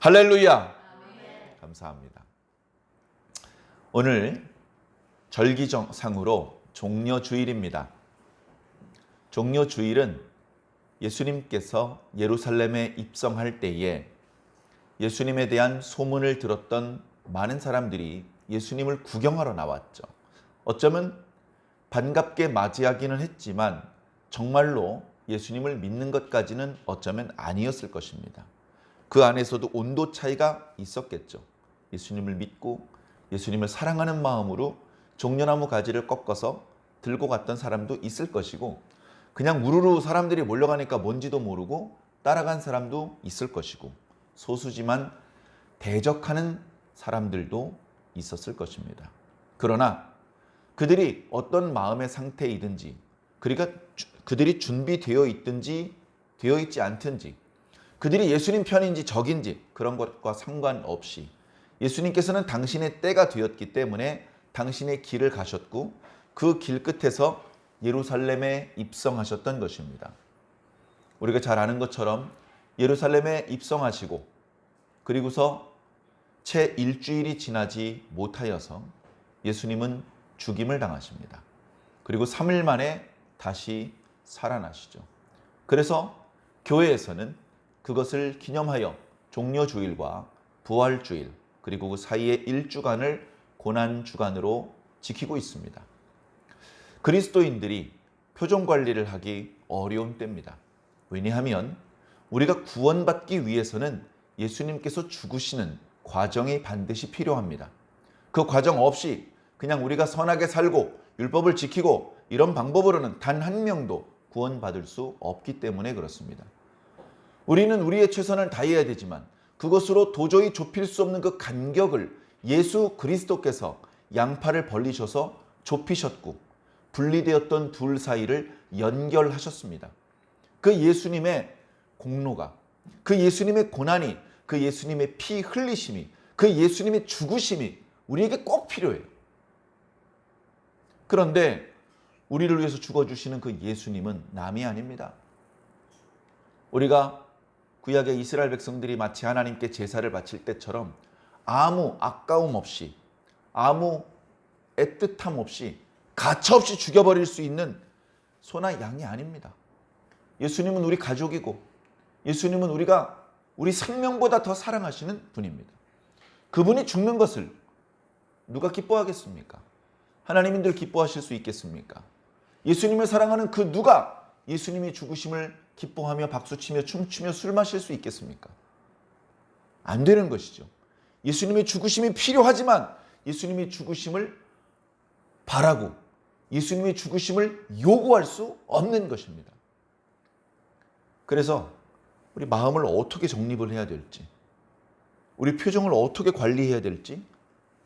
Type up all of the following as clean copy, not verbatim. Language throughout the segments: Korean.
할렐루야! 감사합니다. 오늘 절기상으로 종려주일입니다. 종려주일은 예수님께서 예루살렘에 입성할 때에 예수님에 대한 소문을 들었던 많은 사람들이 예수님을 구경하러 나왔죠. 어쩌면 반갑게 맞이하기는 했지만 정말로 예수님을 믿는 것까지는 어쩌면 아니었을 것입니다. 그 안에서도 온도 차이가 있었겠죠. 예수님을 믿고 예수님을 사랑하는 마음으로 종려나무 가지를 꺾어서 들고 갔던 사람도 있을 것이고, 그냥 우르르 사람들이 몰려가니까 뭔지도 모르고 따라간 사람도 있을 것이고, 소수지만 대적하는 사람들도 있었을 것입니다. 그러나 그들이 어떤 마음의 상태이든지, 그러니까 그들이 준비되어 있든지 되어 있지 않든지, 그들이 예수님 편인지 적인지 그런 것과 상관없이 예수님께서는 당신의 때가 되었기 때문에 당신의 길을 가셨고 그 길 끝에서 예루살렘에 입성하셨던 것입니다. 우리가 잘 아는 것처럼 예루살렘에 입성하시고 그리고서 채 일주일이 지나지 못하여서 예수님은 죽임을 당하십니다. 그리고 3일 만에 다시 살아나시죠. 그래서 교회에서는 그것을 기념하여 종려주일과 부활주일 그리고 그 사이의 일주간을 고난주간으로 지키고 있습니다. 그리스도인들이 표정관리를 하기 어려운 때입니다. 왜냐하면 우리가 구원받기 위해서는 예수님께서 죽으시는 과정이 반드시 필요합니다. 그 과정 없이 그냥 우리가 선하게 살고 율법을 지키고 이런 방법으로는 단 한 명도 구원받을 수 없기 때문에 그렇습니다. 우리는 우리의 최선을 다해야 되지만 그것으로 도저히 좁힐 수 없는 그 간격을 예수 그리스도께서 양팔을 벌리셔서 좁히셨고 분리되었던 둘 사이를 연결하셨습니다. 그 예수님의 공로가, 그 예수님의 고난이, 그 예수님의 피 흘리심이, 그 예수님의 죽으심이 우리에게 꼭 필요해요. 그런데 우리를 위해서 죽어주시는 그 예수님은 남이 아닙니다. 우리가 구약의 이스라엘 백성들이 마치 하나님께 제사를 바칠 때처럼 아무 아까움 없이, 아무 애틋함 없이, 가차없이 죽여버릴 수 있는 소나 양이 아닙니다. 예수님은 우리 가족이고 예수님은 우리 생명보다 더 사랑하시는 분입니다. 그분이 죽는 것을 누가 기뻐하겠습니까? 하나님인들 기뻐하실 수 있겠습니까? 예수님을 사랑하는 그 누가 예수님이 죽으심을 기뻐하며 박수치며 춤추며 술 마실 수 있겠습니까? 안 되는 것이죠. 예수님의 죽으심이 필요하지만 예수님의 죽으심을 바라고 예수님의 죽으심을 요구할 수 없는 것입니다. 그래서 우리 마음을 어떻게 정립을 해야 될지, 우리 표정을 어떻게 관리해야 될지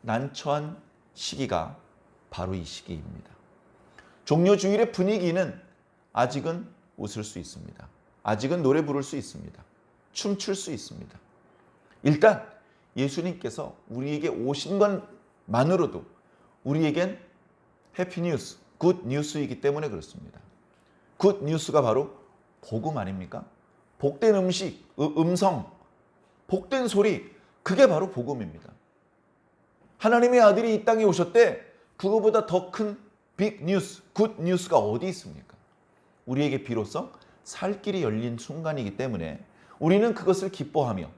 난처한 시기가 바로 이 시기입니다. 종려주일의 분위기는 아직은 웃을 수 있습니다. 아직은 노래 부를 수 있습니다. 춤출 수 있습니다. 일단 예수님께서 우리에게 오신 것만으로도 우리에겐 해피뉴스, 굿뉴스이기 때문에 그렇습니다. 굿뉴스가 바로 복음 아닙니까? 복된 음식, 음성, 복된 소리, 그게 바로 복음입니다. 하나님의 아들이 이 땅에 오셨대. 그거보다 더 큰 빅뉴스, 굿뉴스가 어디 있습니까? 우리에게 비로소 살 길이 열린 순간이기 때문에 우리는 그것을 기뻐하며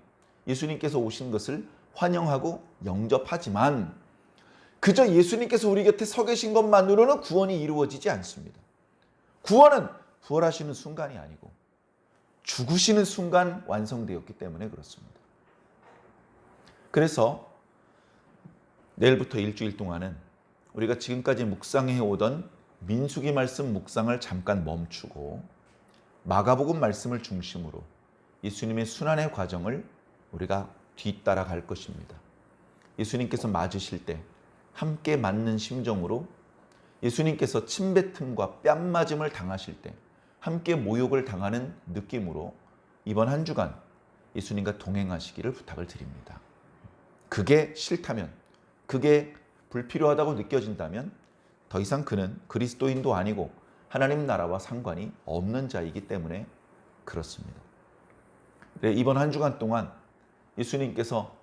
예수님께서 오신 것을 환영하고 영접하지만 그저 예수님께서 우리 곁에 서 계신 것만으로는 구원이 이루어지지 않습니다. 구원은 부활하시는 순간이 아니고 죽으시는 순간 완성되었기 때문에 그렇습니다. 그래서 내일부터 일주일 동안은 우리가 지금까지 묵상해 오던 민수기 말씀 묵상을 잠깐 멈추고 마가복음 말씀을 중심으로 예수님의 순환의 과정을 우리가 뒤따라 갈 것입니다. 예수님께서 맞으실 때 함께 맞는 심정으로, 예수님께서 침뱉음과 뺨맞음을 당하실 때 함께 모욕을 당하는 느낌으로 이번 한 주간 예수님과 동행하시기를 부탁을 드립니다. 그게 싫다면, 그게 불필요하다고 느껴진다면 더 이상 그는 그리스도인도 아니고 하나님 나라와 상관이 없는 자이기 때문에 그렇습니다. 이번 한 주간 동안 예수님께서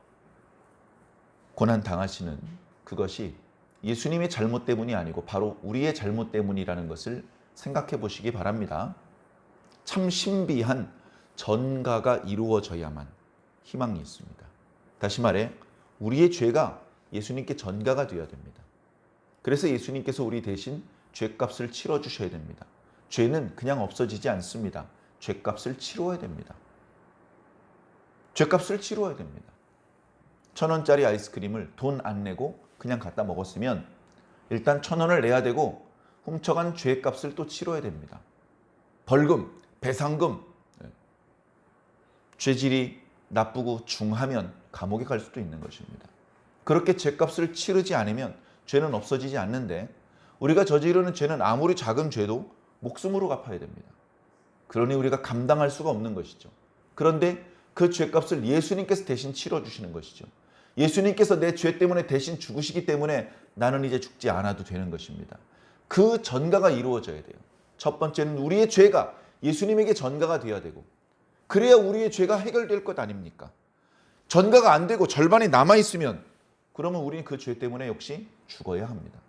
고난 당하시는 그것이 예수님의 잘못 때문이 아니고 바로 우리의 잘못 때문이라는 것을 생각해 보시기 바랍니다. 참 신비한 전가가 이루어져야만 희망이 있습니다. 다시 말해 우리의 죄가 예수님께 전가가 되어야 됩니다. 그래서 예수님께서 우리 대신 죄값을 치러주셔야 됩니다. 죄는 그냥 없어지지 않습니다. 죄값을 치러야 됩니다. 죄값을 치러야 됩니다. 1,000원짜리 아이스크림을 돈 안 내고 그냥 갖다 먹었으면 일단 1,000원을 내야 되고 훔쳐간 죄값을 또 치러야 됩니다. 벌금, 배상금, 죄질이 나쁘고 중하면 감옥에 갈 수도 있는 것입니다. 그렇게 죄값을 치르지 않으면 죄는 없어지지 않는데 우리가 저지르는 죄는 아무리 작은 죄도 목숨으로 갚아야 됩니다. 그러니 우리가 감당할 수가 없는 것이죠. 그런데 그 죄값을 예수님께서 대신 치러주시는 것이죠. 예수님께서 내 죄 때문에 대신 죽으시기 때문에 나는 이제 죽지 않아도 되는 것입니다. 그 전가가 이루어져야 돼요. 첫 번째는 우리의 죄가 예수님에게 전가가 되어야 되고 그래야 우리의 죄가 해결될 것 아닙니까? 전가가 안 되고 절반이 남아있으면 그러면 우리는 그 죄 때문에 역시 죽어야 합니다.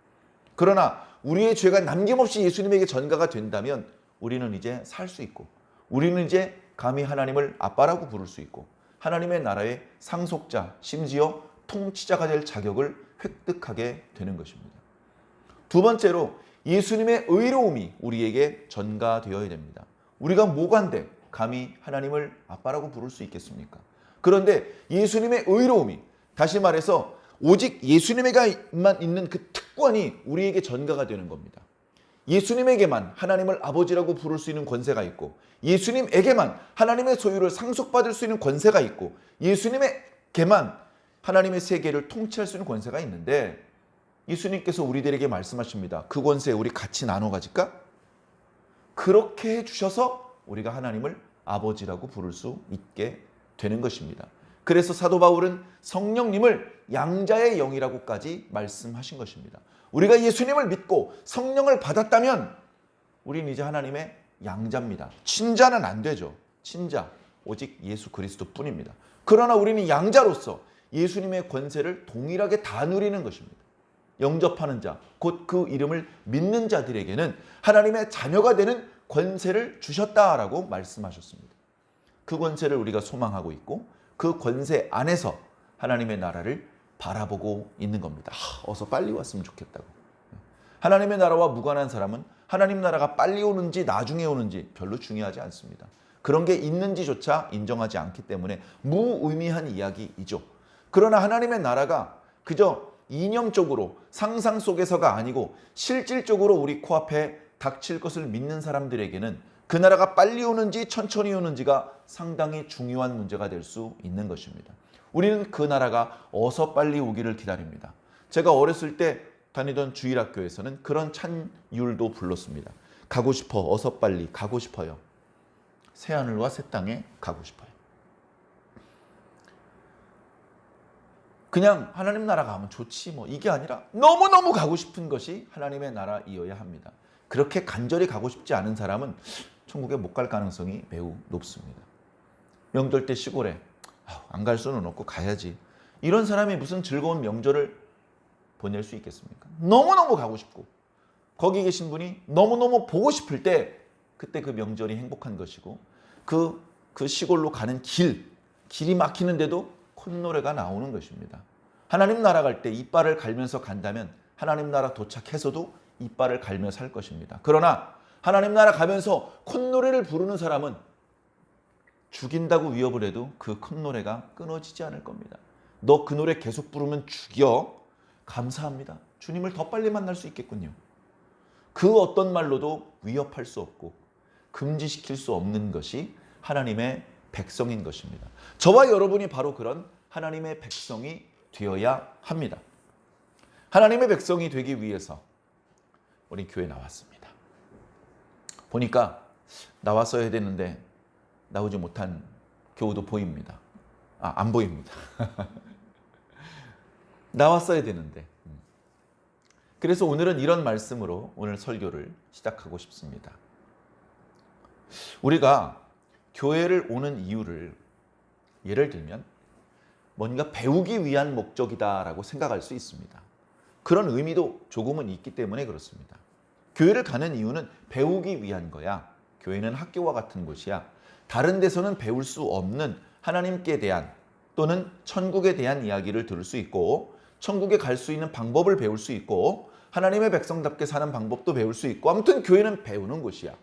그러나 우리의 죄가 남김없이 예수님에게 전가가 된다면 우리는 이제 살 수 있고 우리는 이제 감히 하나님을 아빠라고 부를 수 있고 하나님의 나라의 상속자 심지어 통치자가 될 자격을 획득하게 되는 것입니다. 두 번째로 예수님의 의로움이 우리에게 전가되어야 됩니다. 우리가 뭐간데 감히 하나님을 아빠라고 부를 수 있겠습니까? 그런데 예수님의 의로움이 다시 말해서 오직 예수님에게만 있는 그 특권이 우리에게 전가가 되는 겁니다. 예수님에게만 하나님을 아버지라고 부를 수 있는 권세가 있고 예수님에게만 하나님의 소유를 상속받을 수 있는 권세가 있고 예수님에게만 하나님의 세계를 통치할 수 있는 권세가 있는데 예수님께서 우리들에게 말씀하십니다. 그 권세 우리 같이 나눠 가질까? 그렇게 해주셔서 우리가 하나님을 아버지라고 부를 수 있게 되는 것입니다. 그래서 사도 바울은 성령님을 양자의 영이라고까지 말씀하신 것입니다. 우리가 예수님을 믿고 성령을 받았다면 우리는 이제 하나님의 양자입니다. 친자는 안 되죠. 친자 오직 예수 그리스도 뿐입니다. 그러나 우리는 양자로서 예수님의 권세를 동일하게 다 누리는 것입니다. 영접하는 자, 곧 그 이름을 믿는 자들에게는 하나님의 자녀가 되는 권세를 주셨다라고 말씀하셨습니다. 그 권세를 우리가 소망하고 있고 그 권세 안에서 하나님의 나라를 바라보고 있는 겁니다. 어서 빨리 왔으면 좋겠다고. 하나님의 나라와 무관한 사람은 하나님 나라가 빨리 오는지 나중에 오는지 별로 중요하지 않습니다. 그런 게 있는지조차 인정하지 않기 때문에 무의미한 이야기이죠. 그러나 하나님의 나라가 그저 이념적으로 상상 속에서가 아니고 실질적으로 우리 코앞에 닥칠 것을 믿는 사람들에게는 그 나라가 빨리 오는지 천천히 오는지가 상당히 중요한 문제가 될 수 있는 것입니다. 우리는 그 나라가 어서 빨리 오기를 기다립니다. 제가 어렸을 때 다니던 주일학교에서는 그런 찬율도 불렀습니다. 가고 싶어, 어서 빨리 가고 싶어요. 새하늘과 새 땅에 가고 싶어요. 그냥 하나님 나라 가면 좋지 뭐 이게 아니라 너무너무 가고 싶은 것이 하나님의 나라이어야 합니다. 그렇게 간절히 가고 싶지 않은 사람은 천국에 못 갈 가능성이 매우 높습니다. 명절 때 시골에 안 갈 수는 없고 가야지. 이런 사람이 무슨 즐거운 명절을 보낼 수 있겠습니까? 너무너무 가고 싶고 거기 계신 분이 너무너무 보고 싶을 때 그때 그 명절이 행복한 것이고 그 시골로 가는 길이 막히는데도 콧노래가 나오는 것입니다. 하나님 나라 갈 때 이빨을 갈면서 간다면 하나님 나라 도착해서도 이빨을 갈며 살 것입니다. 그러나 하나님 나라 가면서 콧노래를 부르는 사람은 죽인다고 위협을 해도 그 콧노래가 끊어지지 않을 겁니다. 너 그 노래 계속 부르면 죽여. 감사합니다. 주님을 더 빨리 만날 수 있겠군요. 그 어떤 말로도 위협할 수 없고 금지시킬 수 없는 것이 하나님의 백성인 것입니다. 저와 여러분이 바로 그런 하나님의 백성이 되어야 합니다. 하나님의 백성이 되기 위해서 우리 교회 나왔습니다. 보니까 나왔어야 되는데 나오지 못한 교우도 보입니다. 안 보입니다. 나왔어야 되는데. 그래서 오늘은 이런 말씀으로 오늘 설교를 시작하고 싶습니다. 우리가 교회를 오는 이유를 예를 들면 뭔가 배우기 위한 목적이다라고 생각할 수 있습니다. 그런 의미도 조금은 있기 때문에 그렇습니다. 교회를 가는 이유는 배우기 위한 거야. 교회는 학교와 같은 곳이야. 다른 데서는 배울 수 없는 하나님께 대한 또는 천국에 대한 이야기를 들을 수 있고, 천국에 갈 수 있는 방법을 배울 수 있고, 하나님의 백성답게 사는 방법도 배울 수 있고, 아무튼 교회는 배우는 곳이야.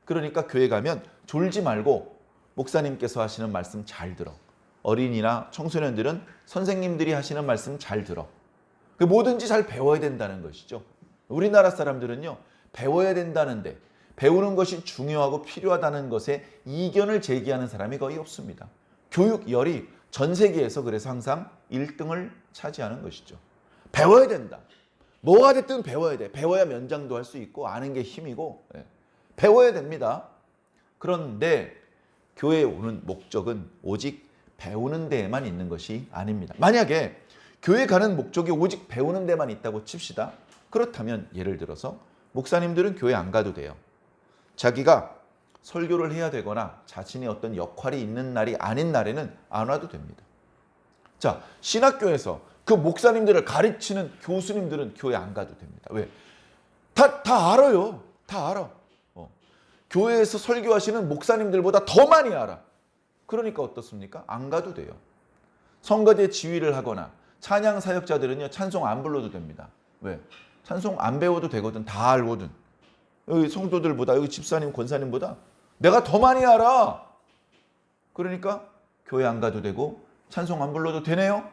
그러니까 교회 가면 졸지 말고 목사님께서 하시는 말씀 잘 들어. 어린이나 청소년들은 선생님들이 하시는 말씀 잘 들어. 뭐든지 잘 배워야 된다는 것이죠. 우리나라 사람들은요, 배워야 된다는데, 배우는 것이 중요하고 필요하다는 것에 이견을 제기하는 사람이 거의 없습니다. 교육열이 전 세계에서 그래서 항상 1등을 차지하는 것이죠. 배워야 된다. 뭐가 됐든 배워야 돼. 배워야 면장도 할 수 있고 아는 게 힘이고, 배워야 됩니다. 그런데 교회에 오는 목적은 오직 배우는 데에만 있는 것이 아닙니다. 만약에 교회 가는 목적이 오직 배우는 데만 있다고 칩시다. 그렇다면 예를 들어서 목사님들은 교회 안 가도 돼요. 자기가 설교를 해야 되거나 자신의 어떤 역할이 있는 날이 아닌 날에는 안 와도 됩니다. 자, 신학교에서 그 목사님들을 가르치는 교수님들은 교회 안 가도 됩니다. 왜? 다 알아요. 다 알아. 교회에서 설교하시는 목사님들보다 더 많이 알아. 그러니까 어떻습니까? 안 가도 돼요. 성가대 지휘를 하거나 찬양 사역자들은요, 찬송 안 불러도 됩니다. 왜? 찬송 안 배워도 되거든. 다 알거든. 여기 성도들보다, 여기 집사님, 권사님보다 내가 더 많이 알아. 그러니까 교회 안 가도 되고 찬송 안 불러도 되네요?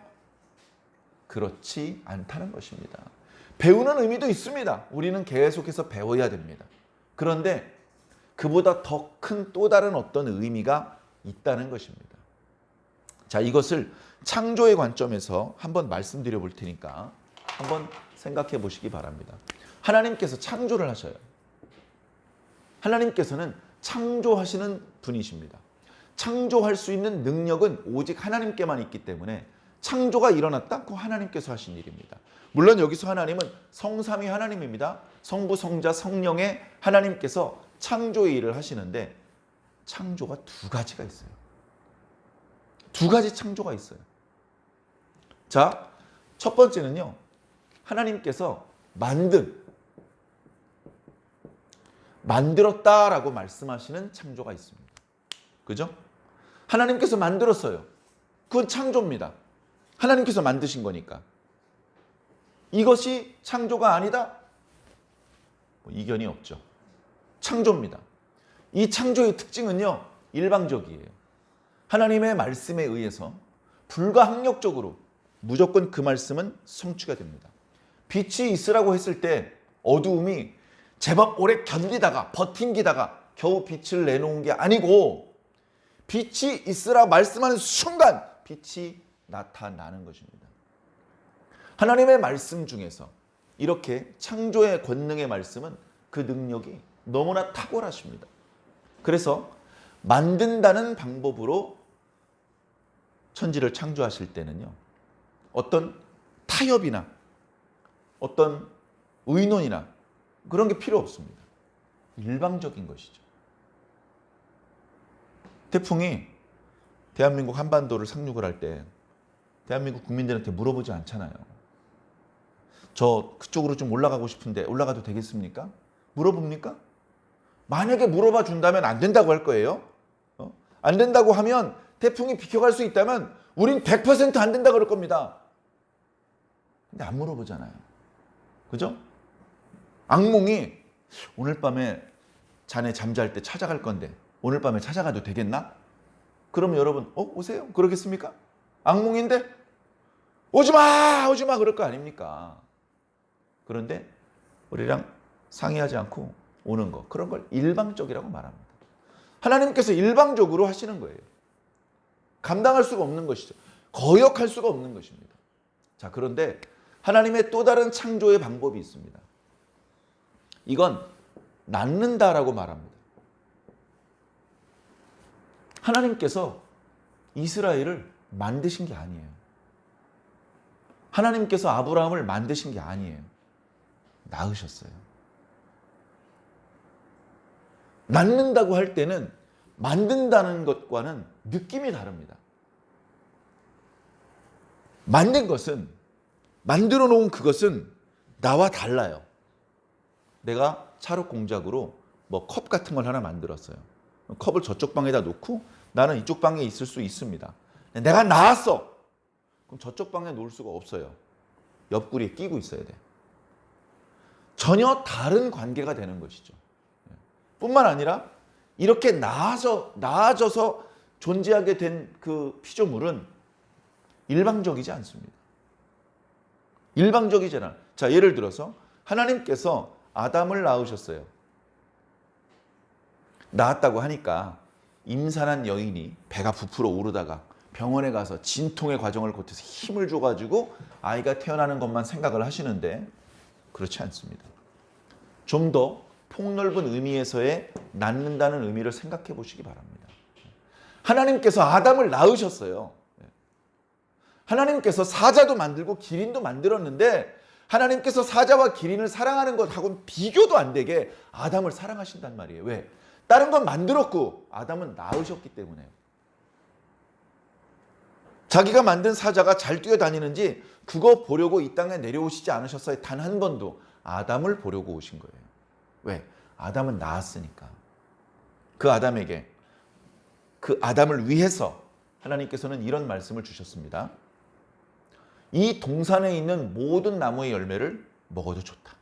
그렇지 않다는 것입니다. 배우는 의미도 있습니다. 우리는 계속해서 배워야 됩니다. 그런데 그보다 더 큰 또 다른 어떤 의미가 있다는 것입니다. 자, 이것을 창조의 관점에서 한번 말씀드려 볼 테니까 한번 생각해 보시기 바랍니다. 하나님께서 창조를 하셔요. 하나님께서는 창조하시는 분이십니다. 창조할 수 있는 능력은 오직 하나님께만 있기 때문에 창조가 일어났다? 그거 하나님께서 하신 일입니다. 물론 여기서 하나님은 성삼위 하나님입니다. 성부, 성자, 성령의 하나님께서 창조의 일을 하시는데 창조가 두 가지가 있어요. 두 가지 창조가 있어요. 자, 첫 번째는요, 하나님께서 만들었다라고 말씀하시는 창조가 있습니다. 그죠? 하나님께서 만들었어요. 그건 창조입니다. 하나님께서 만드신 거니까. 이것이 창조가 아니다? 이견이 없죠. 창조입니다. 이 창조의 특징은요, 일방적이에요. 하나님의 말씀에 의해서 불가항력적으로 무조건 그 말씀은 성취가 됩니다. 빛이 있으라고 했을 때 어두움이 제법 오래 견디다가 버틴기다가 겨우 빛을 내놓은 게 아니고, 빛이 있으라 말씀하는 순간 빛이 나타나는 것입니다. 하나님의 말씀 중에서 이렇게 창조의 권능의 말씀은 그 능력이 너무나 탁월하십니다. 그래서 만든다는 방법으로 천지를 창조하실 때는요, 어떤 타협이나 어떤 의논이나 그런 게 필요 없습니다. 일방적인 것이죠. 태풍이 대한민국 한반도를 상륙을 할 때 대한민국 국민들한테 물어보지 않잖아요. 저 그쪽으로 좀 올라가고 싶은데 올라가도 되겠습니까? 물어봅니까? 만약에 물어봐 준다면 안 된다고 할 거예요. 안 된다고 하면, 태풍이 비켜갈 수 있다면 우린 100% 안 된다 그럴 겁니다. 근데 안 물어보잖아요. 그죠? 악몽이 오늘 밤에 자네 잠잘 때 찾아갈 건데 오늘 밤에 찾아가도 되겠나? 그러면 여러분 오세요? 그러겠습니까? 악몽인데 오지마 그럴 거 아닙니까? 그런데 우리랑 상의하지 않고 오는 거, 그런 걸 일방적이라고 말합니다. 하나님께서 일방적으로 하시는 거예요. 감당할 수가 없는 것이죠. 거역할 수가 없는 것입니다. 자, 그런데 하나님의 또 다른 창조의 방법이 있습니다. 이건 낳는다라고 말합니다. 하나님께서 이스라엘을 만드신 게 아니에요. 하나님께서 아브라함을 만드신 게 아니에요. 낳으셨어요. 낳는다고 할 때는 만든다는 것과는 느낌이 다릅니다. 만들어 놓은 그것은 나와 달라요. 내가 찰흙 공작으로 뭐 컵 같은 걸 하나 만들었어요. 컵을 저쪽 방에다 놓고 나는 이쪽 방에 있을 수 있습니다. 내가 나왔어. 그럼 저쪽 방에 놓을 수가 없어요. 옆구리에 끼고 있어야 돼. 전혀 다른 관계가 되는 것이죠. 뿐만 아니라 이렇게 나아져서 존재하게 된 그 피조물은 일방적이지 않습니다. 일방적이잖아. 자, 예를 들어서 하나님께서 아담을 낳으셨어요. 낳았다고 하니까 임산한 여인이 배가 부풀어 오르다가 병원에 가서 진통의 과정을 거쳐서 힘을 줘가지고 아이가 태어나는 것만 생각을 하시는데 그렇지 않습니다. 좀 더 폭넓은 의미에서의 낳는다는 의미를 생각해 보시기 바랍니다. 하나님께서 아담을 낳으셨어요. 하나님께서 사자도 만들고 기린도 만들었는데 하나님께서 사자와 기린을 사랑하는 것하고는 비교도 안 되게 아담을 사랑하신단 말이에요. 왜? 다른 건 만들었고 아담은 낳으셨기 때문에요. 자기가 만든 사자가 잘 뛰어다니는지 그거 보려고 이 땅에 내려오시지 않으셨어요. 단 한 번도. 아담을 보려고 오신 거예요. 왜? 아담은 낳았으니까. 그 아담을 위해서 하나님께서는 이런 말씀을 주셨습니다. 이 동산에 있는 모든 나무의 열매를 먹어도 좋다.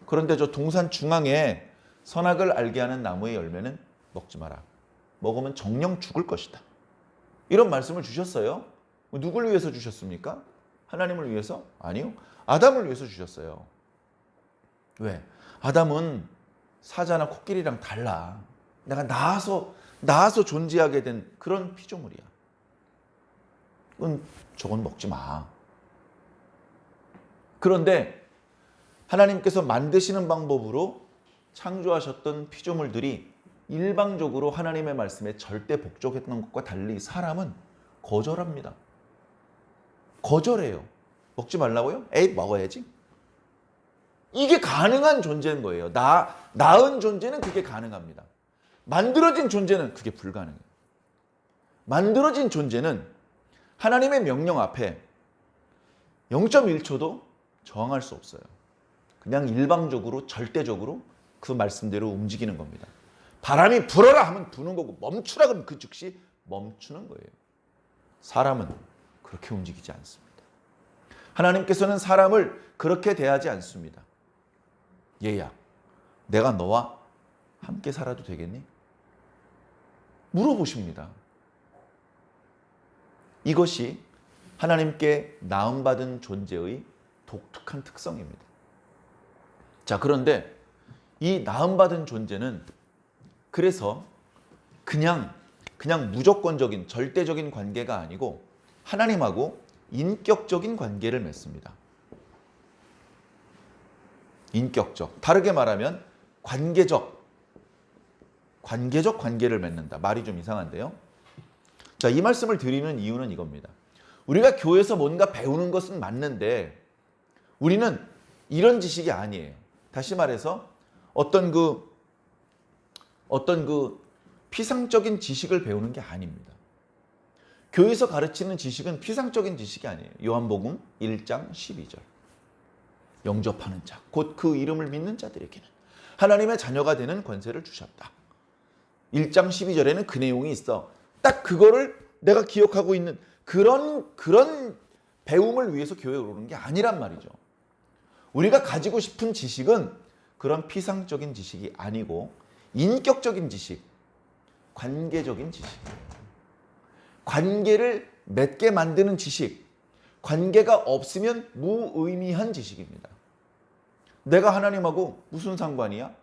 그런데 저 동산 중앙에 선악을 알게 하는 나무의 열매는 먹지 마라. 먹으면 정령 죽을 것이다. 이런 말씀을 주셨어요. 누굴 위해서 주셨습니까? 하나님을 위해서? 아니요. 아담을 위해서 주셨어요. 왜? 아담은 사자나 코끼리랑 달라. 내가 낳아서 존재하게 된 그런 피조물이야. 저건 먹지 마. 그런데 하나님께서 만드시는 방법으로 창조하셨던 피조물들이 일방적으로 하나님의 말씀에 절대 복종했던 것과 달리 사람은 거절합니다. 거절해요. 먹지 말라고요? 에이, 먹어야지. 이게 가능한 존재인 거예요. 낳은 존재는 그게 가능합니다. 만들어진 존재는 그게 불가능해요. 만들어진 존재는 하나님의 명령 앞에 0.1초도 저항할 수 없어요. 그냥 일방적으로 절대적으로 그 말씀대로 움직이는 겁니다. 바람이 불어라 하면 부는 거고 멈추라 그러면 그 즉시 멈추는 거예요. 사람은 그렇게 움직이지 않습니다. 하나님께서는 사람을 그렇게 대하지 않습니다. 얘야, 내가 너와 함께 살아도 되겠니? 물어보십니다. 이것이 하나님께 나음받은 존재의 독특한 특성입니다. 자, 그런데 이 나음받은 존재는 그래서 그냥 무조건적인 절대적인 관계가 아니고 하나님하고 인격적인 관계를 맺습니다. 인격적. 다르게 말하면 관계적 관계를 맺는다. 말이 좀 이상한데요. 자, 이 말씀을 드리는 이유는 이겁니다. 우리가 교회에서 뭔가 배우는 것은 맞는데 우리는 이런 지식이 아니에요. 다시 말해서 어떤 그 피상적인 지식을 배우는 게 아닙니다. 교회에서 가르치는 지식은 피상적인 지식이 아니에요. 요한복음 1장 12절. 영접하는 자, 곧 그 이름을 믿는 자들에게는 하나님의 자녀가 되는 권세를 주셨다. 1장 12절에는 그 내용이 있어. 딱 그거를 내가 기억하고 있는 그런 배움을 위해서 교회에 오는 게 아니란 말이죠. 우리가 가지고 싶은 지식은 그런 피상적인 지식이 아니고 인격적인 지식, 관계적인 지식. 관계를 맺게 만드는 지식. 관계가 없으면 무의미한 지식입니다. 내가 하나님하고 무슨 상관이야?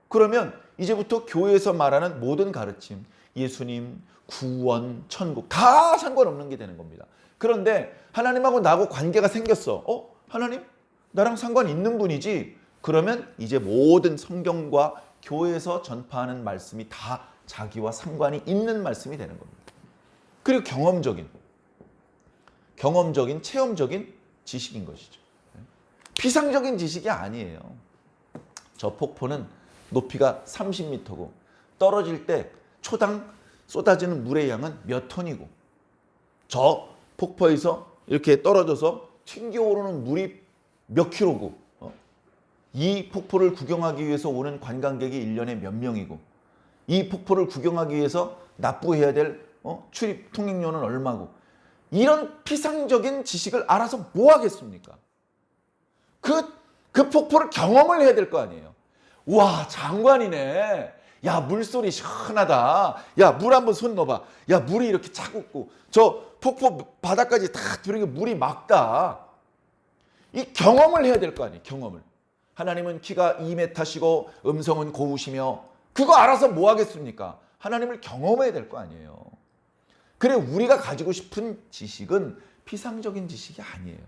그러면 이제부터 교회에서 말하는 모든 가르침, 예수님, 구원, 천국 다 상관없는 게 되는 겁니다. 그런데 하나님하고 나하고 관계가 생겼어. 하나님? 나랑 상관 있는 분이지? 그러면 이제 모든 성경과 교회에서 전파하는 말씀이 다 자기와 상관이 있는 말씀이 되는 겁니다. 그리고 경험적인, 체험적인 지식인 것이죠. 피상적인 지식이 아니에요. 저 폭포는 높이가 30m고 떨어질 때 초당 쏟아지는 물의 양은 몇 톤이고 저 폭포에서 이렇게 떨어져서 튕겨오르는 물이 몇 킬로고, 이 폭포를 구경하기 위해서 오는 관광객이 1년에 몇 명이고, 이 폭포를 구경하기 위해서 납부해야 될 출입 통행료는 얼마고, 이런 피상적인 지식을 알아서 뭐 하겠습니까? 그 폭포를 경험을 해야 될 거 아니에요. 와, 장관이네. 야, 물소리 시원하다. 야, 물 한번 손 넣어봐. 야, 물이 이렇게 차갑고 저 폭포 바닥까지 다 들어오게 물이 맑다. 이 경험을 해야 될 거 아니에요. 경험을. 하나님은 키가 2m시고 음성은 고우시며, 그거 알아서 뭐 하겠습니까? 하나님을 경험해야 될 거 아니에요. 그래, 우리가 가지고 싶은 지식은 피상적인 지식이 아니에요.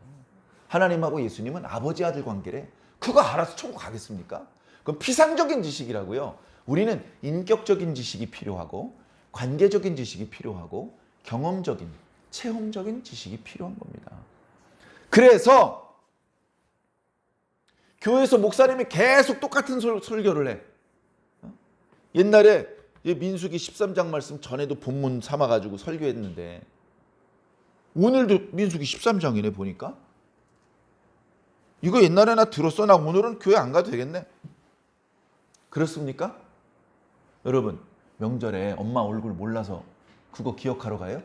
하나님하고 예수님은 아버지 아들 관계래. 그거 알아서 천국 가겠습니까? 그건 피상적인 지식이라고요. 우리는 인격적인 지식이 필요하고, 관계적인 지식이 필요하고, 경험적인, 체험적인 지식이 필요한 겁니다. 그래서 교회에서 목사님이 계속 똑같은 설교를 해. 옛날에 민수기 13장 말씀 전에도 본문 삼아가지고 설교했는데, 오늘도 민수기 13장이네 보니까. 이거 옛날에 나 들었어. 나 오늘은 교회 안 가도 되겠네. 그렇습니까? 여러분, 명절에 엄마 얼굴 몰라서 그거 기억하러 가요?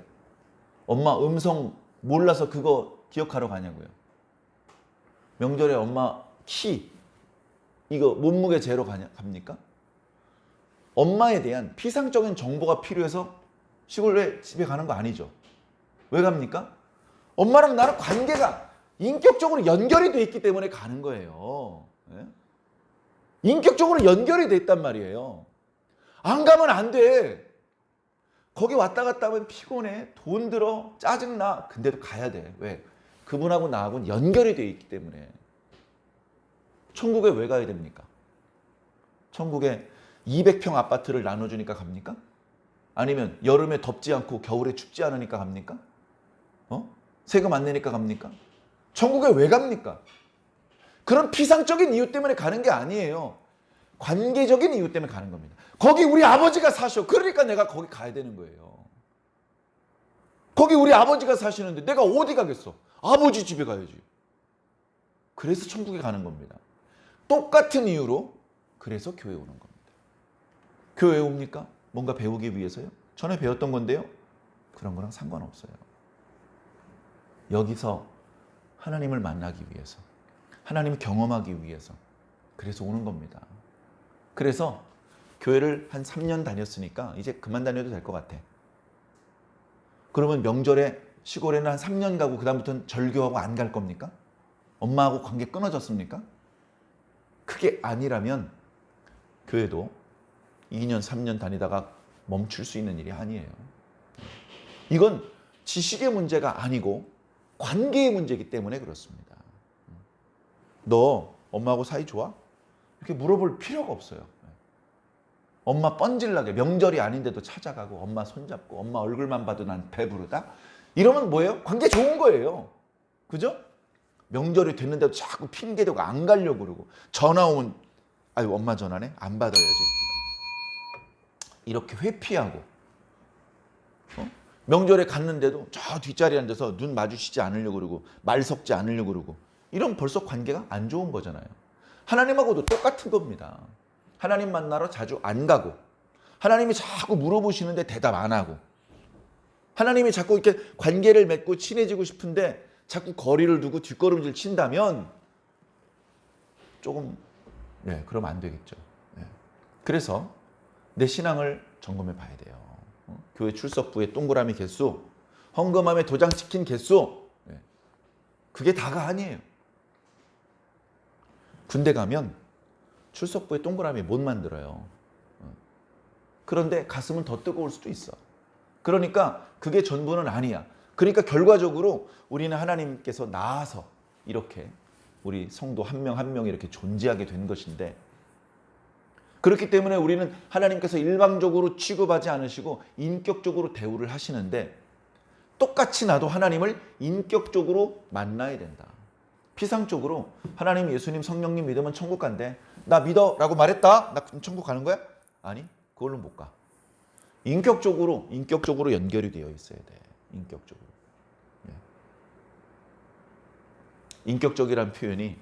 엄마 음성 몰라서 그거 기억하러 가냐고요? 명절에 엄마 키, 이거 몸무게 재러 갑니까? 엄마에 대한 피상적인 정보가 필요해서 시골에 집에 가는 거 아니죠. 왜 갑니까? 엄마랑 나랑 관계가 인격적으로 연결이 돼 있기 때문에 가는 거예요. 인격적으로 연결이 돼 있단 말이에요. 안 가면 안 돼. 거기 왔다 갔다 하면 피곤해, 돈 들어, 짜증나. 근데도 가야 돼. 왜? 그분하고 나하고는 연결이 돼 있기 때문에. 천국에 왜 가야 됩니까? 천국에 200평 아파트를 나눠주니까 갑니까? 아니면 여름에 덥지 않고 겨울에 춥지 않으니까 갑니까? 세금 안 내니까 갑니까? 천국에 왜 갑니까? 그런 피상적인 이유 때문에 가는 게 아니에요. 관계적인 이유 때문에 가는 겁니다. 거기 우리 아버지가 사셔. 그러니까 내가 거기 가야 되는 거예요. 거기 우리 아버지가 사시는데 내가 어디 가겠어? 아버지 집에 가야지. 그래서 천국에 가는 겁니다. 똑같은 이유로 그래서 교회 오는 겁니다. 교회 옵니까? 뭔가 배우기 위해서요? 전에 배웠던 건데요. 그런 거랑 상관없어요. 여기서 하나님을 만나기 위해서, 하나님을 경험하기 위해서, 그래서 오는 겁니다. 그래서 교회를 한 3년 다녔으니까 이제 그만 다녀도 될 것 같아. 그러면 명절에 시골에는 한 3년 가고 그 다음부터는 절교하고 안 갈 겁니까? 엄마하고 관계 끊어졌습니까? 그게 아니라면 교회도 2년 3년 다니다가 멈출 수 있는 일이 아니에요. 이건 지식의 문제가 아니고 관계의 문제이기 때문에 그렇습니다. 너 엄마하고 사이 좋아? 이렇게 물어볼 필요가 없어요. 엄마 뻔질나게 명절이 아닌데도 찾아가고 엄마 손잡고 엄마 얼굴만 봐도 난 배부르다? 이러면 뭐예요? 관계 좋은 거예요. 그죠? 명절이 됐는데도 자꾸 핑계대고 안 가려고 그러고, 전화 오면 아유 엄마 전화네? 안 받아야지. 이렇게 회피하고, 명절에 갔는데도 저 뒷자리에 앉아서 눈 마주치지 않으려고 그러고 말 섞지 않으려고 그러고, 이러면 벌써 관계가 안 좋은 거잖아요. 하나님하고도 똑같은 겁니다. 하나님 만나러 자주 안 가고, 하나님이 자꾸 물어보시는데 대답 안 하고, 하나님이 자꾸 이렇게 관계를 맺고 친해지고 싶은데 자꾸 거리를 두고 뒷걸음질 친다면 조금 그러면 안 되겠죠. 그래서 내 신앙을 점검해 봐야 돼요. 교회 출석부에 동그라미 개수, 헌금함에 도장 찍힌 개수, 그게 다가 아니에요. 군대 가면 출석부에 동그라미 못 만들어요. 그런데 가슴은 더 뜨거울 수도 있어. 그러니까 그게 전부는 아니야. 그러니까 결과적으로 우리는 하나님께서 나아서 이렇게 우리 성도 한 명 한 명이 이렇게 존재하게 된 것인데, 그렇기 때문에 우리는 하나님께서 일방적으로 취급하지 않으시고 인격적으로 대우를 하시는데, 똑같이 나도 하나님을 인격적으로 만나야 된다. 피상적으로 하나님, 예수님, 성령님 믿으면 천국 간대. 나 믿어 라고 말했다. 나 천국 가는 거야? 아니, 그걸로 못 가. 인격적으로 연결이 되어 있어야 돼. 인격적으로. 인격적이란 표현이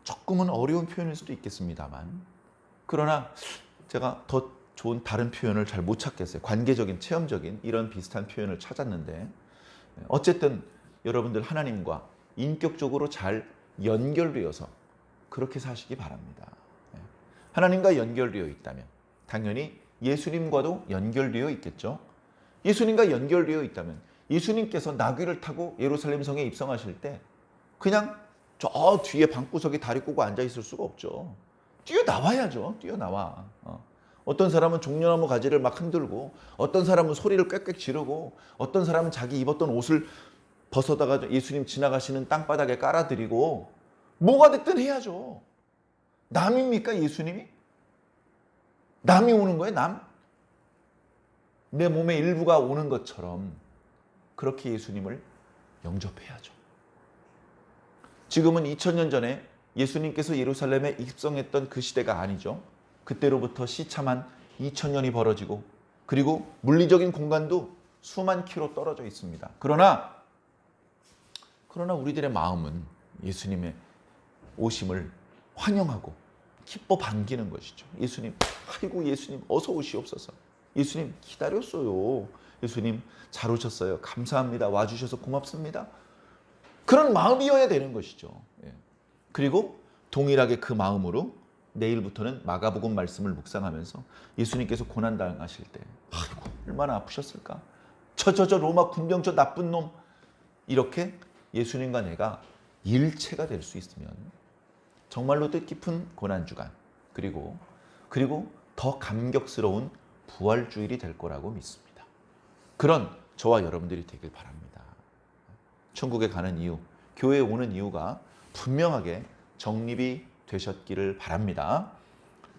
조금은 어려운 표현일 수도 있겠습니다만, 그러나 제가 더 좋은 다른 표현을 잘 못 찾겠어요. 관계적인, 체험적인 이런 비슷한 표현을 찾았는데, 어쨌든 여러분들 하나님과 인격적으로 잘 연결되어서 그렇게 사시기 바랍니다. 하나님과 연결되어 있다면 당연히 예수님과도 연결되어 있겠죠. 예수님과 연결되어 있다면 예수님께서 나귀를 타고 예루살렘 성에 입성하실 때 그냥 저 뒤에 방구석에 다리 꼬고 앉아 있을 수가 없죠. 뛰어나와야죠. 뛰어나와. 어떤 사람은 종려나무 가지를 막 흔들고, 어떤 사람은 소리를 꽥꽥 지르고, 어떤 사람은 자기 입었던 옷을 벗어다가 예수님 지나가시는 땅바닥에 깔아드리고, 뭐가 됐든 해야죠. 남입니까, 예수님이? 남이 오는 거예요, 남? 내 몸의 일부가 오는 것처럼 그렇게 예수님을 영접해야죠. 지금은 2000년 전에 예수님께서 예루살렘에 입성했던 그 시대가 아니죠. 그때로부터 시차만 2000년이 벌어지고, 그리고 물리적인 공간도 수만 킬로 떨어져 있습니다. 그러나 우리들의 마음은 예수님의 오심을 환영하고 기뻐 반기는 것이죠. 예수님, 아이고 예수님 어서 오시옵소서. 예수님 기다렸어요. 예수님 잘 오셨어요. 감사합니다. 와주셔서 고맙습니다. 그런 마음이어야 되는 것이죠. 그리고 동일하게 그 마음으로 내일부터는 마가복음 말씀을 묵상하면서 예수님께서 고난당하실 때 아이고 얼마나 아프셨을까. 저 로마 군병 저 나쁜 놈. 이렇게 예수님과 내가 일체가 될 수 있으면 정말로 뜻깊은 고난주간, 그리고 더 감격스러운 부활주일이 될 거라고 믿습니다. 그런 저와 여러분들이 되길 바랍니다. 천국에 가는 이유, 교회에 오는 이유가 분명하게 정립이 되셨기를 바랍니다.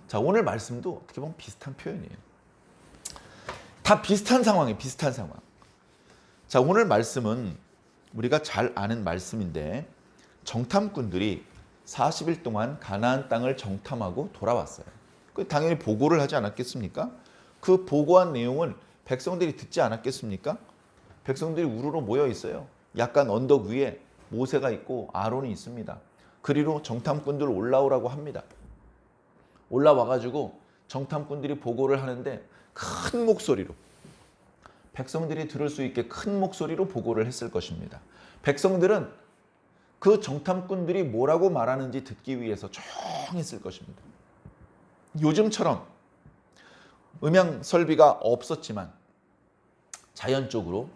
자, 오늘 말씀도 어떻게 보면 비슷한 표현이에요. 다 비슷한 상황이에요. 비슷한 상황. 자, 오늘 말씀은 우리가 잘 아는 말씀인데, 정탐꾼들이 40일 동안 가나안 땅을 정탐하고 돌아왔어요. 당연히 보고를 하지 않았겠습니까? 그 보고한 내용을 백성들이 듣지 않았겠습니까? 백성들이 우르르 모여 있어요. 약간 언덕 위에 모세가 있고 아론이 있습니다. 그리로 정탐꾼들 올라오라고 합니다. 올라와가지고 정탐꾼들이 보고를 하는데 큰 목소리로, 백성들이 들을 수 있게 큰 목소리로 보고를 했을 것입니다. 백성들은 그 정탐꾼들이 뭐라고 말하는지 듣기 위해서 조용했을 것입니다. 요즘처럼 음향 설비가 없었지만 자연적으로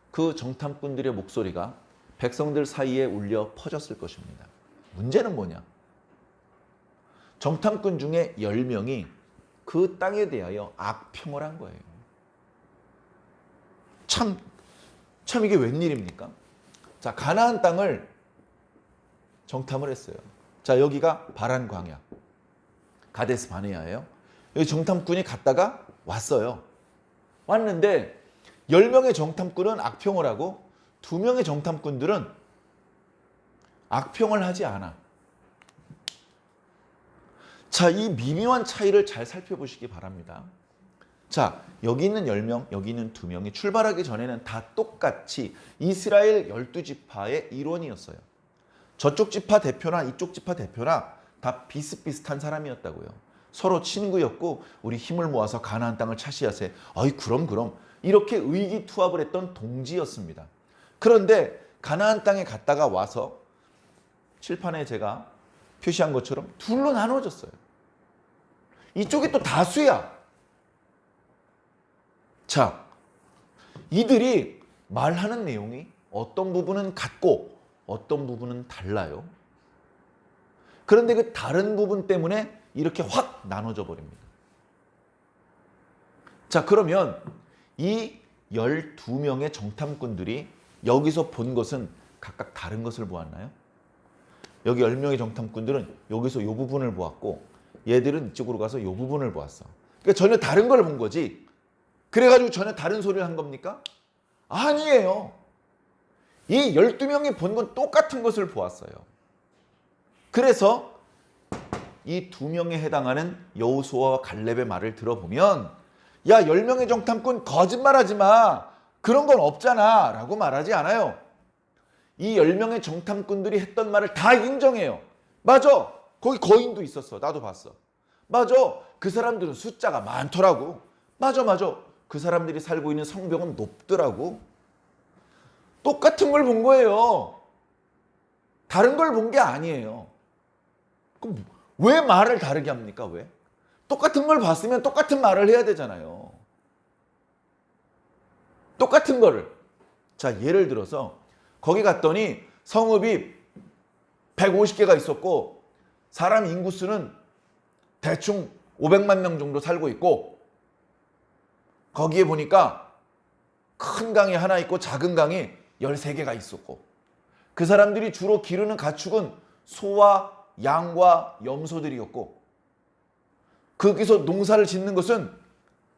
그 정탐꾼들의 목소리가 백성들 사이에 울려 퍼졌을 것입니다. 문제는 뭐냐? 정탐꾼 중에 10명이 그 땅에 대하여 악평을 한 거예요. 참 이게 웬일입니까? 자, 가나안 땅을 정탐을 했어요. 자, 여기가 바란 광야, 가데스 바네아예요. 여기 정탐꾼이 갔다가 왔어요. 왔는데 10명의 정탐꾼은 악평을 하고 2명의 정탐꾼들은 악평을 하지 않아. 자, 이 미묘한 차이를 잘 살펴보시기 바랍니다. 자, 여기 있는 10명, 여기 있는 2명이 출발하기 전에는 다 똑같이 이스라엘 12지파의 일원이었어요. 저쪽 지파 대표나 이쪽 지파 대표나 다 비슷비슷한 사람이었다고요. 서로 친구였고 우리 힘을 모아서 가나안 땅을 차지하세. 아이 그럼 이렇게 의기투합을 했던 동지였습니다. 그런데 가나안 땅에 갔다가 와서 칠판에 제가 표시한 것처럼 둘로 나눠졌어요. 이쪽이 또 다수야. 자, 이들이 말하는 내용이 어떤 부분은 같고 어떤 부분은 달라요. 그런데 그 다른 부분 때문에 이렇게 확 나눠져 버립니다. 자, 그러면 이 12명의 정탐꾼들이 여기서 본 것은 각각 다른 것을 보았나요? 여기 10명의 정탐꾼들은 여기서 이 부분을 보았고 얘들은 이쪽으로 가서 이 부분을 보았어. 그러니까 전혀 다른 걸 본 거지. 그래가지고 전혀 다른 소리를 한 겁니까? 아니에요. 이 12명이 본 건 똑같은 것을 보았어요. 그래서 이 2명에 해당하는 여호수아와 갈렙의 말을 들어보면 야 10명의 정탐꾼 거짓말하지 마. 그런 건 없잖아 라고 말하지 않아요. 이 10명의 정탐꾼들이 했던 말을 다 인정해요. 맞아. 거기 거인도 있었어. 나도 봤어. 맞아. 그 사람들은 숫자가 많더라고. 맞아. 그 사람들이 살고 있는 성벽은 높더라고. 똑같은 걸 본 거예요. 다른 걸 본 게 아니에요. 그럼 왜 말을 다르게 합니까? 왜? 똑같은 걸 봤으면 똑같은 말을 해야 되잖아요. 똑같은 거를. 자, 예를 들어서 거기 갔더니 성읍이 150개가 있었고 사람 인구수는 대충 500만 명 정도 살고 있고 거기에 보니까 큰 강이 하나 있고 작은 강이 13개가 있었고 그 사람들이 주로 기르는 가축은 소와 양과 염소들이었고 거기서 농사를 짓는 것은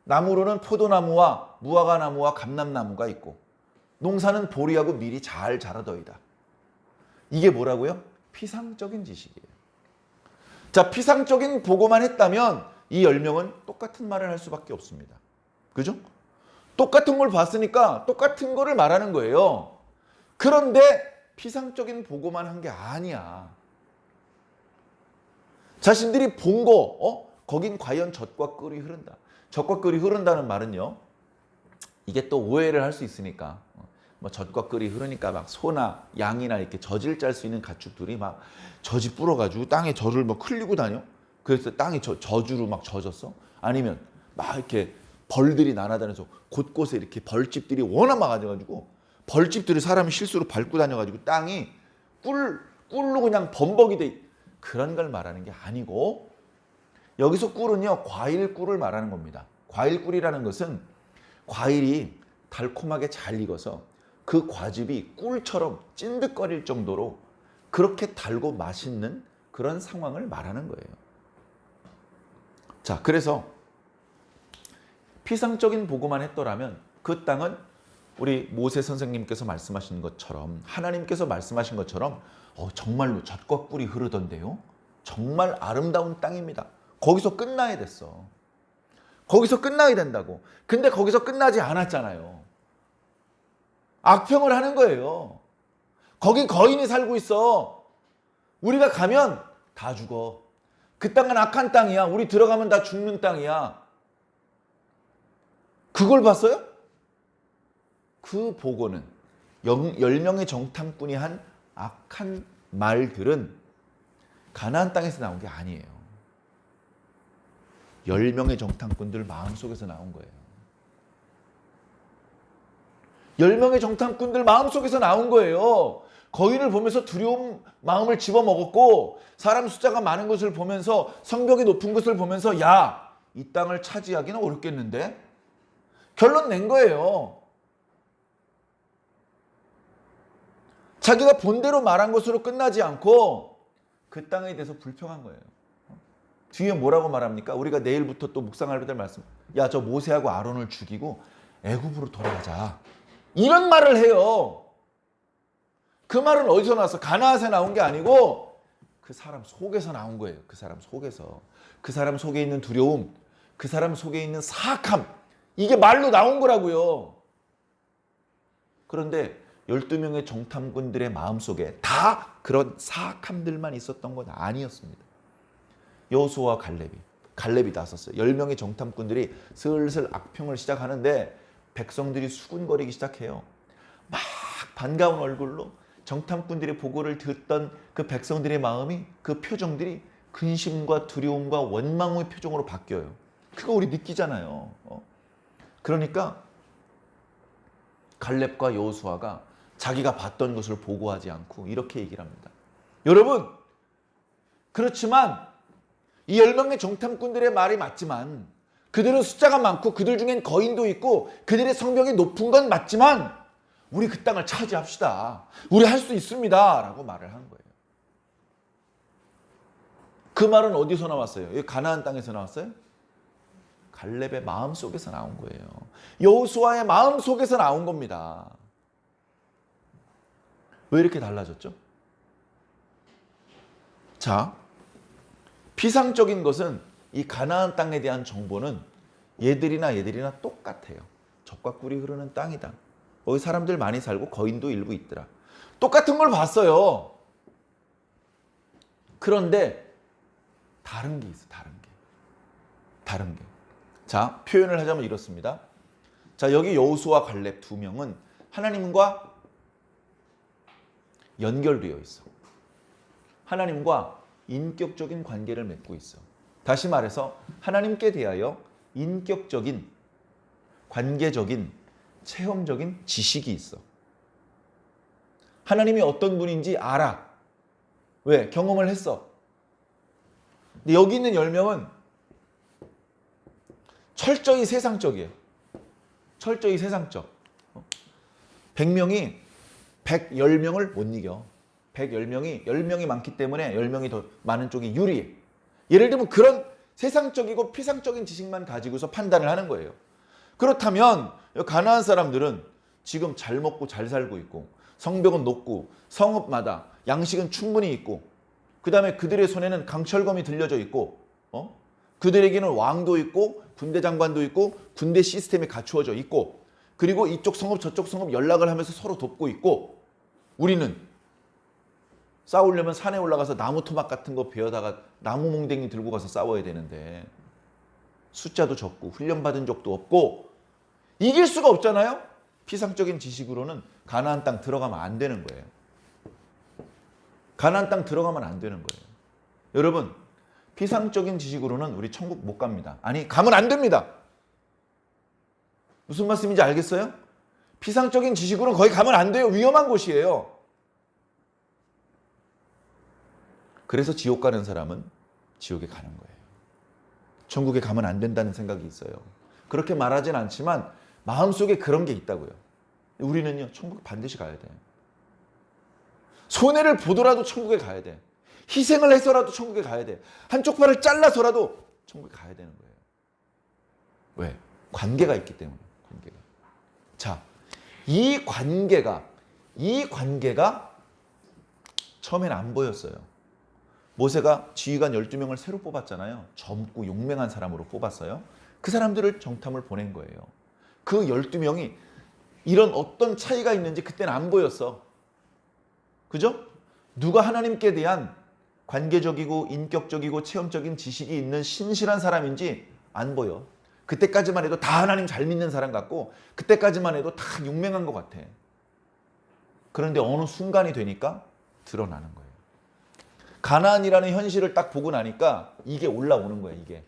나무로는 포도나무와 무화과나무와 감람나무가 있고 농사는 보리하고 밀이 잘 자라더이다. 이게 뭐라고요? 피상적인 지식이에요. 자, 피상적인 보고만 했다면 이 10명은 똑같은 말을 할 수밖에 없습니다. 그죠? 똑같은 걸 봤으니까 똑같은 거를 말하는 거예요. 그런데 피상적인 보고만 한 게 아니야. 자신들이 본 거, 거긴 과연 젖과 꿀이 흐른다. 젖과 꿀이 흐른다는 말은요. 이게 또 오해를 할 수 있으니까 뭐 젖과 꿀이 흐르니까 막 소나 양이나 이렇게 젖을 짤 수 있는 가축들이 막 젖이 불어가지고 땅에 젖을 막 흘리고 다녀. 그래서 땅이 저주로 막 젖었어. 아니면 막 이렇게 벌들이 날아다녀서 곳곳에 이렇게 벌집들이 워낙 많아져가지고 벌집들을 사람이 실수로 밟고 다녀가지고 땅이 꿀로 그냥 범벅이 돼. 그런 걸 말하는 게 아니고 여기서 꿀은요 과일 꿀을 말하는 겁니다. 과일 꿀이라는 것은 과일이 달콤하게 잘 익어서 그 과즙이 꿀처럼 찐득거릴 정도로 그렇게 달고 맛있는 그런 상황을 말하는 거예요. 자, 그래서 피상적인 보고만 했더라면 그 땅은 우리 모세 선생님께서 말씀하신 것처럼 하나님께서 말씀하신 것처럼 정말로 젖과 꿀이 흐르던데요. 정말 아름다운 땅입니다. 거기서 끝나야 됐어. 거기서 끝나야 된다고. 근데 거기서 끝나지 않았잖아요. 악평을 하는 거예요. 거기 거인이 살고 있어. 우리가 가면 다 죽어. 그 땅은 악한 땅이야. 우리 들어가면 다 죽는 땅이야. 그걸 봤어요? 그 보고는 10명의 정탐꾼이 한 악한 말들은 가나안 땅에서 나온 게 아니에요. 10명의 정탐꾼들 마음속에서 나온 거예요. 10명의 정탐꾼들 마음속에서 나온 거예요. 거인을 보면서 두려움 마음을 집어먹었고 사람 숫자가 많은 것을 보면서 성벽이 높은 것을 보면서 야, 이 땅을 차지하기는 어렵겠는데? 결론 낸 거예요. 자기가 본대로 말한 것으로 끝나지 않고 그 땅에 대해서 불평한 거예요. 뒤에 뭐라고 말합니까? 우리가 내일부터 또 묵상할 때 말씀. 야, 저 모세하고 아론을 죽이고 애굽으로 돌아가자. 이런 말을 해요. 그 말은 어디서 나왔어? 가나안에서 나온 게 아니고 그 사람 속에서 나온 거예요. 그 사람 속에서. 그 사람 속에 있는 두려움, 그 사람 속에 있는 사악함. 이게 말로 나온 거라고요. 그런데 12명의 정탐꾼들의 마음속에 다 그런 사악함들만 있었던 건 아니었습니다. 여호수아와 갈렙이 나섰어요. 10명의 정탐꾼들이 슬슬 악평을 시작하는데 백성들이 수군거리기 시작해요. 막 반가운 얼굴로 정탐꾼들의 보고를 듣던 그 백성들의 마음이 그 표정들이 근심과 두려움과 원망의 표정으로 바뀌어요. 그거 우리 느끼잖아요. 그러니까 갈렙과 여호수아가 자기가 봤던 것을 보고하지 않고 이렇게 얘기를 합니다. 여러분, 그렇지만 이 10명의 정탐꾼들의 말이 맞지만 그들은 숫자가 많고 그들 중엔 거인도 있고 그들의 성벽이 높은 건 맞지만 우리 그 땅을 차지합시다. 우리 할 수 있습니다. 라고 말을 한 거예요. 그 말은 어디서 나왔어요? 가나안 땅에서 나왔어요? 갈렙의 마음속에서 나온 거예요. 여호수아의 마음속에서 나온 겁니다. 왜 이렇게 달라졌죠? 자, 피상적인 것은 이 가나안 땅에 대한 정보는 얘들이나 똑같아요. 젖과 꿀이 흐르는 땅이다. 거기 사람들 많이 살고 거인도 일부 있더라. 똑같은 걸 봤어요. 그런데 다른 게 있어. 다른 게. 자, 표현을 하자면 이렇습니다. 자, 여기 여호수아 갈렙 두 명은 하나님과 연결되어 있어. 하나님과 인격적인 관계를 맺고 있어. 다시 말해서 하나님께 대하여 인격적인, 관계적인, 체험적인 지식이 있어. 하나님이 어떤 분인지 알아. 왜? 경험을 했어. 근데 여기 있는 10명은 철저히 세상적이에요. 철저히 세상적. 100명이 110명을 못 이겨. 110명이 10명이 많기 때문에 10명이 더 많은 쪽이 유리해. 예를 들면 그런 세상적이고 피상적인 지식만 가지고서 판단을 하는 거예요. 그렇다면 가나안 사람들은 지금 잘 먹고 잘 살고 있고 성벽은 높고 성읍마다 양식은 충분히 있고 그 다음에 그들의 손에는 강철검이 들려져 있고 그들에게는 왕도 있고 군대 장관도 있고 군대 시스템이 갖추어져 있고 그리고 이쪽 성읍 저쪽 성읍 연락을 하면서 서로 돕고 있고 우리는 싸우려면 산에 올라가서 나무 토막 같은 거 베어다가 나무 몽댕이 들고 가서 싸워야 되는데 숫자도 적고 훈련받은 적도 없고 이길 수가 없잖아요. 피상적인 지식으로는 가나안 땅 들어가면 안 되는 거예요. 가나안 땅 들어가면 안 되는 거예요. 여러분, 피상적인 지식으로는 우리 천국 못 갑니다. 아니, 가면 안 됩니다. 무슨 말씀인지 알겠어요? 피상적인 지식으로는 거기 가면 안 돼요. 위험한 곳이에요. 그래서 지옥 가는 사람은 지옥에 가는 거예요. 천국에 가면 안 된다는 생각이 있어요. 그렇게 말하진 않지만 마음속에 그런 게 있다고요. 우리는요, 천국 반드시 가야 돼. 손해를 보더라도 천국에 가야 돼. 희생을 해서라도 천국에 가야 돼. 한쪽 팔을 잘라서라도 천국에 가야 되는 거예요. 왜? 관계가 있기 때문에. 관계가. 자, 이 관계가 처음엔 안 보였어요. 모세가 지휘관 12명을 새로 뽑았잖아요. 젊고 용맹한 사람으로 뽑았어요. 그 사람들을 정탐을 보낸 거예요. 그 12명이 이런 어떤 차이가 있는지 그때는 안 보였어. 그죠? 누가 하나님께 대한 관계적이고 인격적이고 체험적인 지식이 있는 신실한 사람인지 안 보여. 그때까지만 해도 다 하나님 잘 믿는 사람 같고 그때까지만 해도 다 용맹한 것 같아. 그런데 어느 순간이 되니까 드러나는 거예요. 가나안이라는 현실을 딱 보고 나니까 이게 올라오는 거예요. 이게.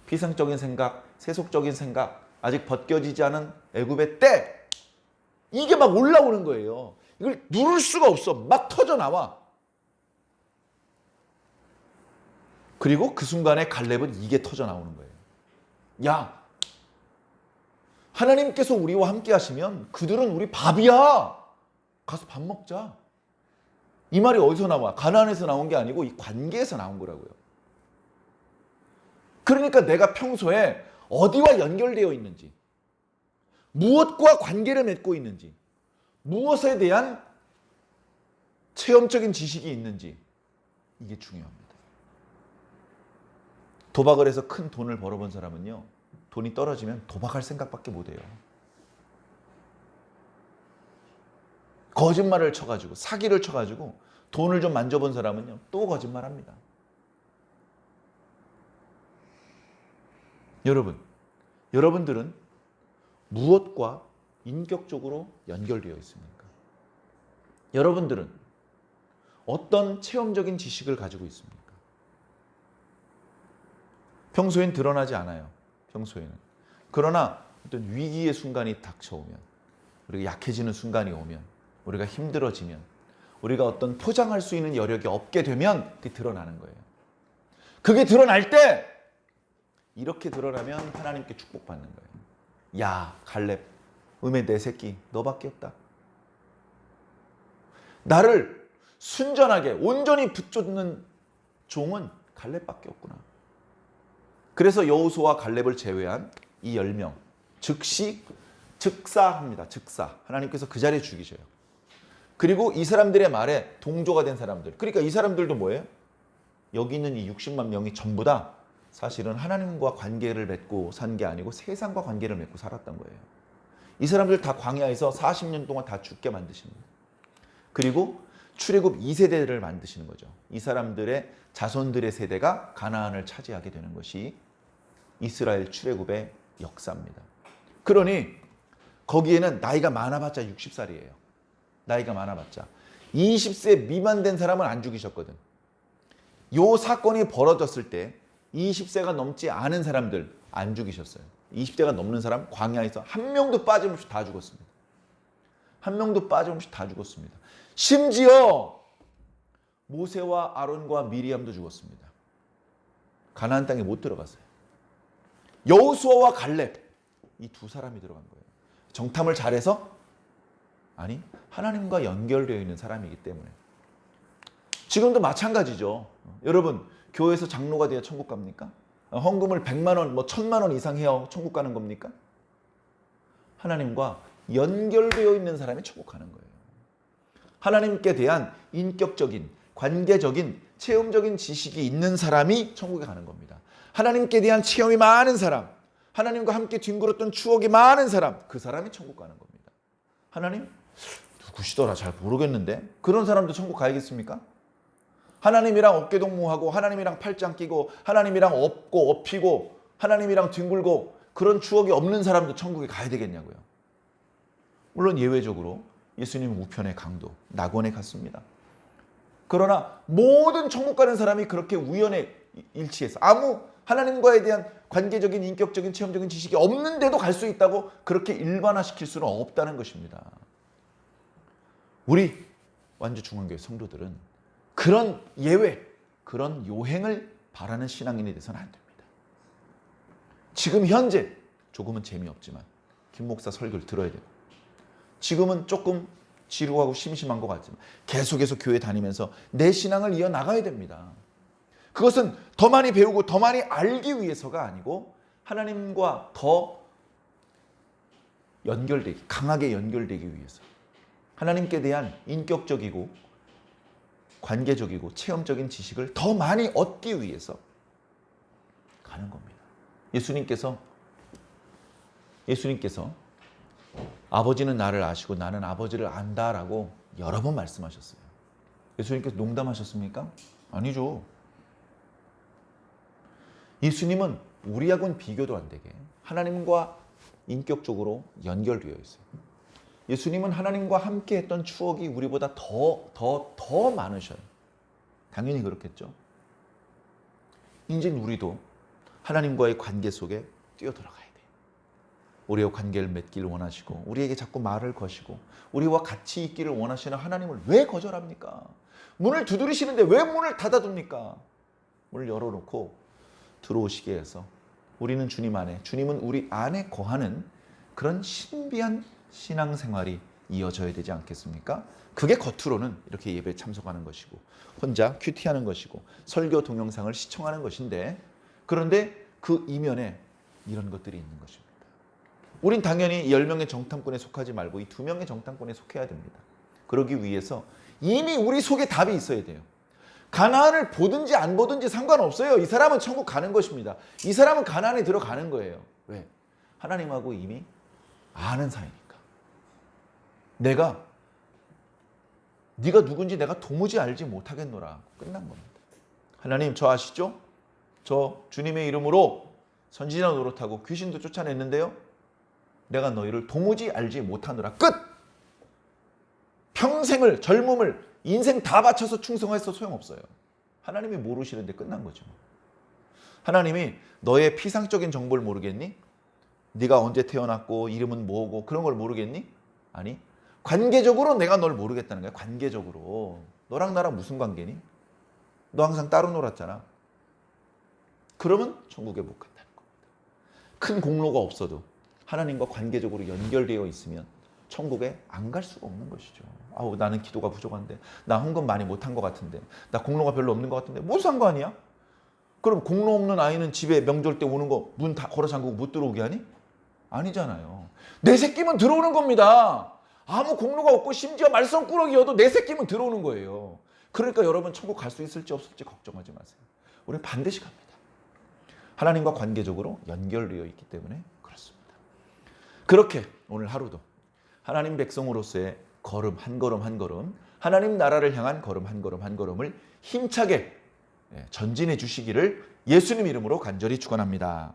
피상적인 생각, 세속적인 생각, 아직 벗겨지지 않은 애굽의 때 이게 막 올라오는 거예요. 이걸 누를 수가 없어. 막 터져 나와. 그리고 그 순간에 갈렙은 이게 터져 나오는 거예요. 야, 하나님께서 우리와 함께 하시면 그들은 우리 밥이야. 가서 밥 먹자. 이 말이 어디서 나와? 가나안에서 나온 게 아니고 이 관계에서 나온 거라고요. 그러니까 내가 평소에 어디와 연결되어 있는지, 무엇과 관계를 맺고 있는지, 무엇에 대한 체험적인 지식이 있는지 이게 중요합니다. 도박을 해서 큰 돈을 벌어본 사람은요, 돈이 떨어지면 도박할 생각밖에 못해요. 거짓말을 쳐가지고 사기를 쳐가지고 돈을 좀 만져본 사람은요 또 거짓말합니다. 여러분들은 무엇과 인격적으로 연결되어 있습니까? 여러분들은 어떤 체험적인 지식을 가지고 있습니까? 평소엔 드러나지 않아요. 평소에는. 그러나 어떤 위기의 순간이 닥쳐오면, 우리가 약해지는 순간이 오면, 우리가 힘들어지면, 우리가 어떤 포장할 수 있는 여력이 없게 되면 그게 드러나는 거예요. 그게 드러날 때 이렇게 드러나면 하나님께 축복받는 거예요. 야, 갈렙, 음의 내 새끼, 너밖에 없다. 나를 순전하게 온전히 붙잡는 종은 갈렙밖에 없구나. 그래서 여호수아와 갈렙을 제외한 이 10명 즉시 즉사합니다. 즉사. 하나님께서 그 자리에 죽이셔요. 그리고 이 사람들의 말에 동조가 된 사람들. 그러니까 이 사람들도 뭐예요? 여기 있는 이 60만 명이 전부 다 사실은 하나님과 관계를 맺고 산 게 아니고 세상과 관계를 맺고 살았던 거예요. 이 사람들 다 광야에서 40년 동안 다 죽게 만드십니다. 그리고 출애굽 2세대를 만드시는 거죠. 이 사람들의 자손들의 세대가 가나안을 차지하게 되는 것이 이스라엘 출애굽의 역사입니다. 그러니 거기에는 나이가 많아봤자 60살이에요. 나이가 많아봤자 20세 미만 된 사람은 안 죽이셨거든. 요 사건이 벌어졌을 때 20세가 넘지 않은 사람들 안 죽이셨어요. 20세가 넘는 사람 광야에서 한 명도 빠짐없이 다 죽었습니다. 한 명도 빠짐없이 다 죽었습니다. 심지어 모세와 아론과 미리암도 죽었습니다. 가나안 땅에 못 들어갔어요. 여호수아와 갈렙 이 두 사람이 들어간 거예요. 정탐을 잘해서? 아니, 하나님과 연결되어 있는 사람이기 때문에. 지금도 마찬가지죠. 여러분, 교회에서 장로가 되어 천국 갑니까? 헌금을 100만 원, 1000만 원 이상 해야 천국 가는 겁니까? 하나님과 연결되어 있는 사람이 천국 가는 거예요. 하나님께 대한 인격적인, 관계적인, 체험적인 지식이 있는 사람이 천국에 가는 겁니다. 하나님께 대한 체험이 많은 사람, 하나님과 함께 뒹굴었던 추억이 많은 사람, 그 사람이 천국 가는 겁니다. 하나님? 누구시더라? 잘 모르겠는데. 그런 사람도 천국 가야겠습니까? 하나님이랑 어깨동무하고 하나님이랑 팔짱 끼고 하나님이랑 업고 업히고 하나님이랑 뒹굴고 그런 추억이 없는 사람도 천국에 가야 되겠냐고요. 물론 예외적으로 예수님은 우편의 강도, 낙원에 갔습니다. 그러나 모든 천국 가는 사람이 그렇게 우연에 일치해서 아무 하나님과에 대한 관계적인, 인격적인, 체험적인 지식이 없는데도 갈 수 있다고 그렇게 일반화시킬 수는 없다는 것입니다. 우리 완주중앙교회 성도들은 그런 예외, 그런 요행을 바라는 신앙인이 돼서는 안 됩니다. 지금 현재 조금은 재미없지만 김 목사 설교를 들어야 되고 지금은 조금 지루하고 심심한 것 같지만 계속해서 교회 다니면서 내 신앙을 이어나가야 됩니다. 그것은 더 많이 배우고 더 많이 알기 위해서가 아니고 하나님과 더 연결되기, 강하게 연결되기 위해서 하나님께 대한 인격적이고 관계적이고 체험적인 지식을 더 많이 얻기 위해서 가는 겁니다. 예수님께서 아버지는 나를 아시고 나는 아버지를 안다라고 여러 번 말씀하셨어요. 예수님께서 농담하셨습니까? 아니죠. 예수님은 우리하고는 비교도 안 되게 하나님과 인격적으로 연결되어 있어요. 예수님은 하나님과 함께 했던 추억이 우리보다 더 많으셔요. 당연히 그렇겠죠. 이제 우리도 하나님과의 관계 속에 뛰어들어가야 돼요. 우리와 관계를 맺기를 원하시고 우리에게 자꾸 말을 거시고 우리와 같이 있기를 원하시는 하나님을 왜 거절합니까? 문을 두드리시는데 왜 문을 닫아둡니까? 문을 열어놓고 들어오시게 해서 우리는 주님 안에, 주님은 우리 안에 거하는 그런 신비한 신앙생활이 이어져야 되지 않겠습니까? 그게 겉으로는 이렇게 예배에 참석하는 것이고 혼자 큐티하는 것이고 설교 동영상을 시청하는 것인데 그런데 그 이면에 이런 것들이 있는 것입니다. 우린 당연히 10명의 정탐꾼에 속하지 말고 이 2명의 정탐꾼에 속해야 됩니다. 그러기 위해서 이미 우리 속에 답이 있어야 돼요. 가나안을 보든지 안 보든지 상관없어요. 이 사람은 천국 가는 것입니다. 이 사람은 가나안에 들어가는 거예요. 왜? 하나님하고 이미 아는 사이니까. 네가 누군지 내가 도무지 알지 못하겠노라. 끝난 겁니다. 하나님 저 아시죠? 저 주님의 이름으로 선지자 노릇하고 귀신도 쫓아냈는데요. 내가 너희를 도무지 알지 못하노라. 끝! 평생을, 젊음을, 인생 다 바쳐서 충성해서 소용없어요. 하나님이 모르시는데 끝난 거죠. 하나님이 너의 피상적인 정보를 모르겠니? 네가 언제 태어났고 이름은 뭐고 그런 걸 모르겠니? 아니, 관계적으로 내가 널 모르겠다는 거야. 관계적으로. 너랑 나랑 무슨 관계니? 너 항상 따로 놀았잖아. 그러면 천국에 못 간다는 겁니다. 큰 공로가 없어도 하나님과 관계적으로 연결되어 있으면 천국에 안 갈 수가 없는 것이죠. 아우 나는 기도가 부족한데, 나 헌금 많이 못한 것 같은데, 나 공로가 별로 없는 것 같은데 무슨 상관이야? 그럼 공로 없는 아이는 집에 명절 때 오는 거 문 다 걸어 잠그고 못 들어오게 하니? 아니잖아요. 내 새끼면 들어오는 겁니다. 아무 공로가 없고 심지어 말썽꾸러기여도 내 새끼면 들어오는 거예요. 그러니까 여러분 천국 갈 수 있을지 없을지 걱정하지 마세요. 우리는 반드시 갑니다. 하나님과 관계적으로 연결되어 있기 때문에 그렇습니다. 그렇게 오늘 하루도 하나님 백성으로서의 걸음 한 걸음 한 걸음, 하나님 나라를 향한 걸음 한 걸음 한 걸음을 힘차게 전진해 주시기를 예수님 이름으로 간절히 축원합니다.